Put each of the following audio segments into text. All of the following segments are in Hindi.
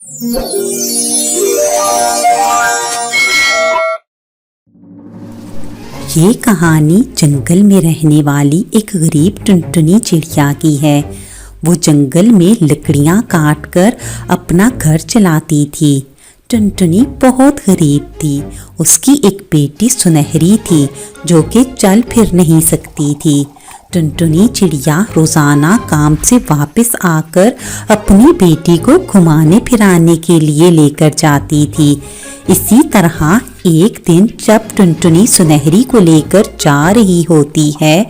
ये कहानी जंगल में रहने वाली एक गरीब टुनटुनी चिड़िया की है। वो जंगल में लकड़ियाँ काट कर अपना घर चलाती थी। टुनटुनी बहुत गरीब थी। उसकी एक बेटी सुनहरी थी जो कि चल फिर नहीं सकती थी। टुनटुनी चिड़िया रोज़ाना काम से वापस आकर अपनी बेटी को घुमाने फिराने के लिए लेकर जाती थी। इसी तरह एक दिन जब टुनटुनी सुनहरी को लेकर जा रही होती है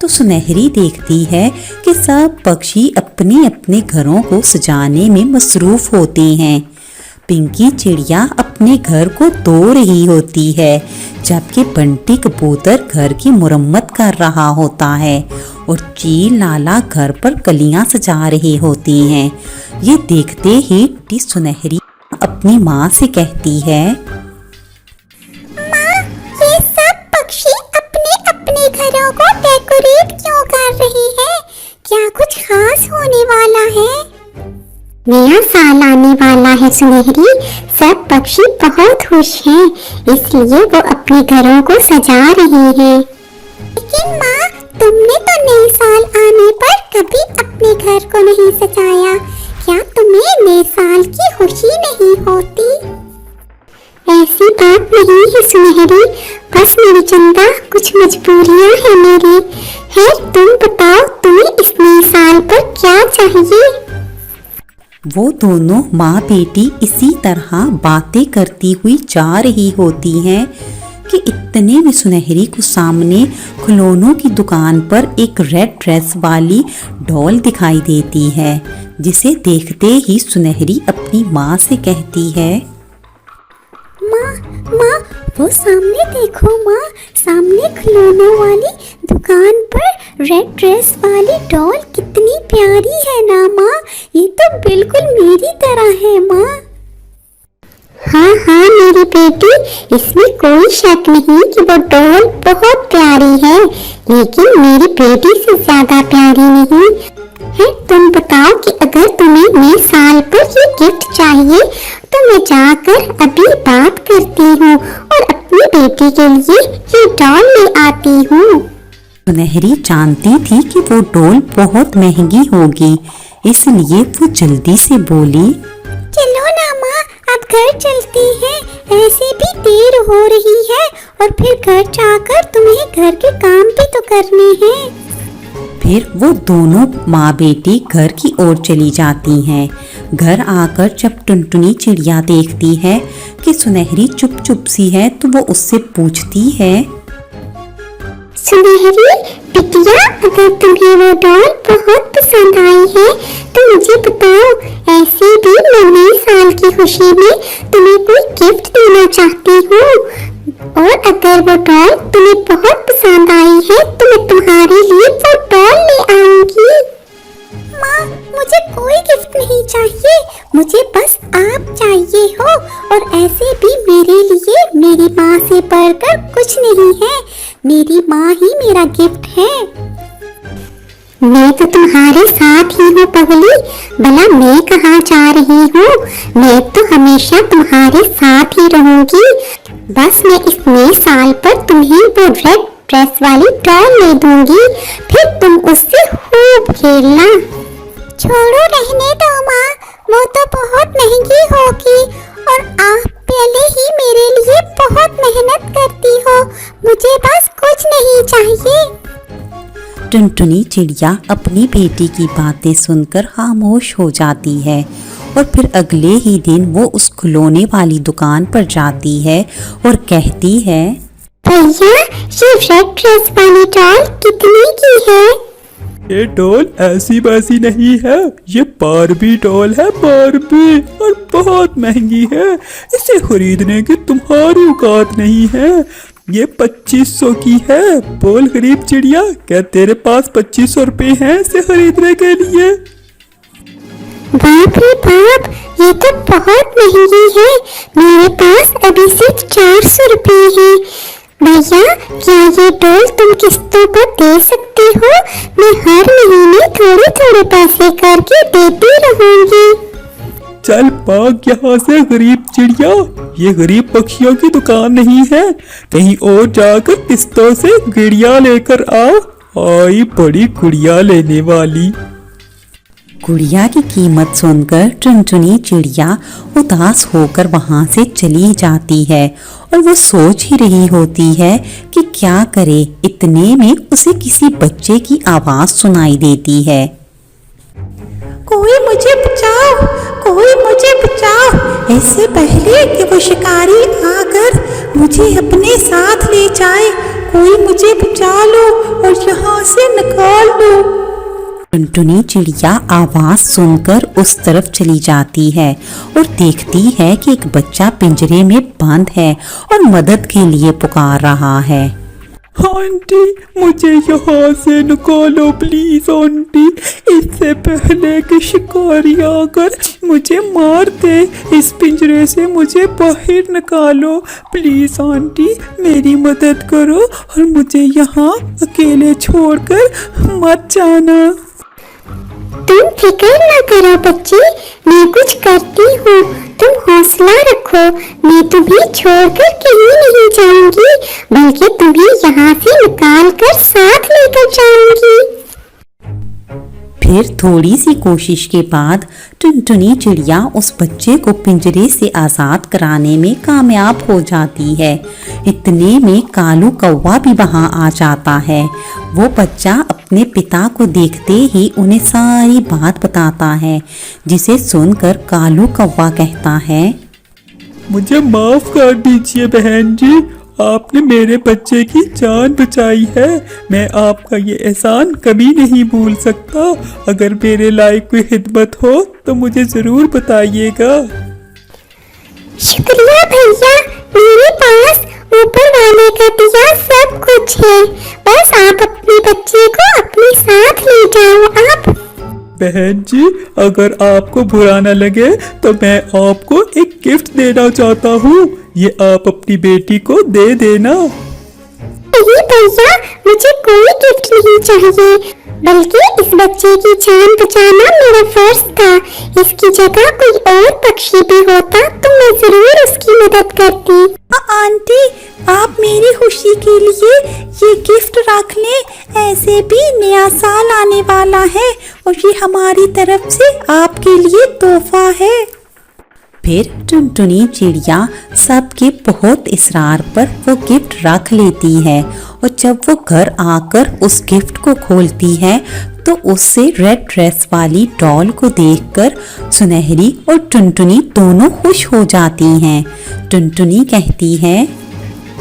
तो सुनहरी देखती है कि सब पक्षी अपने अपने घरों को सजाने में मसरूफ़ होते हैं। पिंकी चिड़िया अपने घर को धो रही होती है जबकि बंटी कबूतर घर की मुरम्मत कर रहा होता है और चील लाला घर पर कलियां सजा रहे होती हैं। ये देखते ही सुनहरी अपनी माँ से कहती है, माँ, ये सब पक्षी अपने अपने घरों को डेकोरेट क्यों कर रहे हैं? क्या कुछ खास होने वाला है? नया साल आने वाला है सुनहरी, सब पक्षी बहुत खुश हैं, इसलिए वो अपने घरों को सजा रहे हैं। लेकिन माँ, तुमने तो नए साल आने पर कभी अपने घर को नहीं सजाया। क्या तुम्हें नए साल की खुशी नहीं होती? ऐसी बात नहीं है सुनहरी, बस मेरी चंदा कुछ मजबूरियाँ हैं मेरी। है तुम बताओ, तुम्हें इस नए साल पर क्या चाहिए? वो दोनों माँ बेटी इसी तरह बातें करती हुई जा रही होती हैं कि इतने में सुनहरी को सामने खिलौनों की दुकान पर एक रेड ड्रेस वाली डॉल दिखाई देती है, जिसे देखते ही सुनहरी अपनी माँ से कहती है, माँ, माँ, वो सामने देखो माँ, सामने खिलौनों वाली दुकान पर रेड ड्रेस वाली डॉल कितनी प्यारी है ना माँ। ये तो बिल्कुल मेरी तरह है माँ। हाँ हाँ मेरी बेटी, इसमें कोई शक नहीं कि वो डॉल बहुत प्यारी है, लेकिन मेरी बेटी से ज्यादा प्यारी नहीं है। तुम बताओ कि अगर तुम्हें नए साल पर ये गिफ्ट चाहिए तो मैं जाकर अभी बात करती हूँ और अपनी बेटी के लिए ये डॉल ले आती हूँ। सुनहरी जानती थी कि वो डॉल बहुत महंगी होगी, इसलिए वो जल्दी से बोली, चलो ना माँ, अब घर चलती हैं, ऐसे भी देर हो रही है और फिर घर जाकर तुम्हें घर के काम भी तो करने हैं। फिर वो दोनों माँ बेटी घर की ओर चली जाती हैं। घर आकर जब टुनटुनी चिड़िया देखती है कि सुनहरी चुप चुप सी है तो वो उससे पूछती है, सुनहरी बिटिया, अगर तुम्हें वो डॉल बहुत पसंद आई है तो मुझे बताओ, ऐसे भी मैं नए साल की खुशी में तुम्हें कोई गिफ्ट देना चाहती हूँ और अगर वो डॉल तुम्हें बहुत पसंद आई है तो मैं तुम्हारे लिए वो डॉल ले आऊंगी। माँ, मुझे कोई गिफ्ट नहीं चाहिए, मुझे बस आप चाहिए हो और ऐसे भी मेरे लिए मेरी माँ से बढ़कर कुछ नहीं है, मेरी माँ ही मेरा गिफ्ट है। मैं तो तुम्हारे साथ ही हूँ पगली, भला मैं कहाँ जा रही हूँ? मैं तो हमेशा तुम्हारे साथ ही रहूंगी। बस मैं इस नए साल पर तुम्हें वो रेड ड्रेस वाली डॉल ले दूंगी, फिर तुम उससे खूब खेलना। छोड़ो, रहने दो माँ, वो तो बहुत महंगी होगी और आप पहले ही मेरे लिए बहुत मेहनत करती हो, मुझे बस कुछ नहीं चाहिए। टुनटुनी चिड़िया अपनी बेटी की बातें सुनकर खामोश हो जाती है और फिर अगले ही दिन वो उस खिलौने वाली दुकान पर जाती है और कहती है, भैया, ये रेड ड्रेस वाली डॉल कितने की है? ये डॉल ऐसी वैसी नहीं है, ये बारबी डॉल है, बारबी, और बहुत महंगी है। इसे खरीदने की तुम्हारी औकात नहीं है। ये 2500 की है। बोल गरीब चिड़िया, क्या तेरे पास 2500 रुपए हैं इसे खरीदने के लिए? बाप रे बाप, ये तो बहुत महंगी है, मेरे पास अभी सिर्फ 400 रुपए है। भैया, क्या ये डॉल तुम किस्तों पर दे सकते हो? मैं हर महीने थोड़े थोड़े पैसे करके देती रहूंगी। चल भाग यहाँ से गरीब चिड़िया, ये गरीब पक्षियों की दुकान नहीं है। कहीं और जाकर किस्तों से गुड़िया लेकर आओ। आई बड़ी गुड़िया लेने वाली। गुड़िया की कीमत सुनकर टुनटुनी चिड़िया उदास होकर वहां से चली जाती है और वो सोच ही रही होती है कि क्या करे। इतने में उसे किसी बच्चे की आवाज सुनाई देती है। कोई मुझे बचाओ, कोई मुझे बचाओ, इससे पहले कि वो शिकारी आकर मुझे अपने साथ ले जाए, कोई मुझे बचा लो और यहाँ से निकाल लो। टुनटुनी चिड़िया आवाज सुनकर उस तरफ चली जाती है और देखती है कि एक बच्चा पिंजरे में बंद है और मदद के लिए पुकार रहा है। आंटी मुझे यहाँ से निकालो प्लीज आंटी, इससे पहले कि शिकारी आकर मुझे मार दे, इस पिंजरे से मुझे बाहर निकालो प्लीज आंटी, मेरी मदद करो और मुझे यहाँ अकेले छोड़कर मत जाना। तुम फिक्र ना करो बच्ची, मैं कुछ करती हूँ, तुम हौसला रखो। मैं तुम्हें छोड़कर कहीं नहीं जाऊंगी, बल्कि तुम्हें यहाँ से निकाल कर साथ लेकर जाऊंगी। फिर थोड़ी सी कोशिश के बाद टुनटुनी चिड़िया उस बच्चे को पिंजरे से आजाद कराने में कामयाब हो जाती है। इतने में कालू कौवा भी वहां आ जाता है। वो बच्चा अपने पिता को देखते ही उन्हें सारी बात बताता है, जिसे सुनकर कालू कौवा कहता है, मुझे माफ कर दीजिए बहन जी, आपने मेरे बच्चे की जान बचाई है। मैं आपका ये एहसान कभी नहीं भूल सकता। अगर मेरे लायक कोई खिदमत हो तो मुझे जरूर बताइएगा। शुक्रिया भैया, मेरे पास ऊपर वाले का दिया सब कुछ है, बस आप अपने बच्चे को अपने साथ ले जाओ। आप बहन जी अगर आपको बुरा न लगे तो मैं आपको एक गिफ्ट देना चाहता हूँ, ये आप अपनी बेटी को दे देना। नहीं भैया, मुझे कोई गिफ्ट नहीं चाहिए, बल्कि इस बच्चे की जान बचाना मेरा फर्ज था। इसकी जगह कोई और पक्षी भी होता तो मैं जरूर उसकी मदद करती। आंटी आप मेरी खुशी के लिए ये गिफ्ट रख लें, ऐसे भी नया साल आने वाला है और ये हमारी तरफ से आपके लिए तोहफा है। फिर टुनटुनी चिड़िया सबके बहुत इसरार पर वो गिफ्ट रख लेती है और जब वो घर आकर उस गिफ्ट को खोलती है तो उससे रेड ड्रेस वाली डॉल को देखकर सुनहरी और टुनटुनी दोनों खुश हो जाती हैं। टुनटुनी कहती है,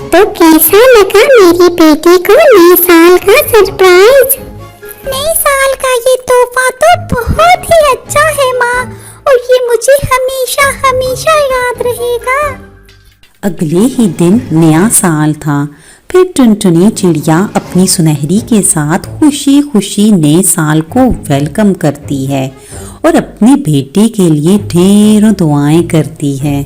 तो कैसा लगा मेरी बेटी को नए साल का सरप्राइज? नए साल का ये तोहफा तो बहुत ही अच्छा है माँ, और ये मुझे हमेशा हमेशा याद रहेगा। अगले ही दिन नया साल था। फिर टुनटुनी चिड़िया अपनी सुनहरी के साथ खुशी खुशी नए साल को वेलकम करती है और अपनी बेटी के लिए ढेरों दुआएं करती है।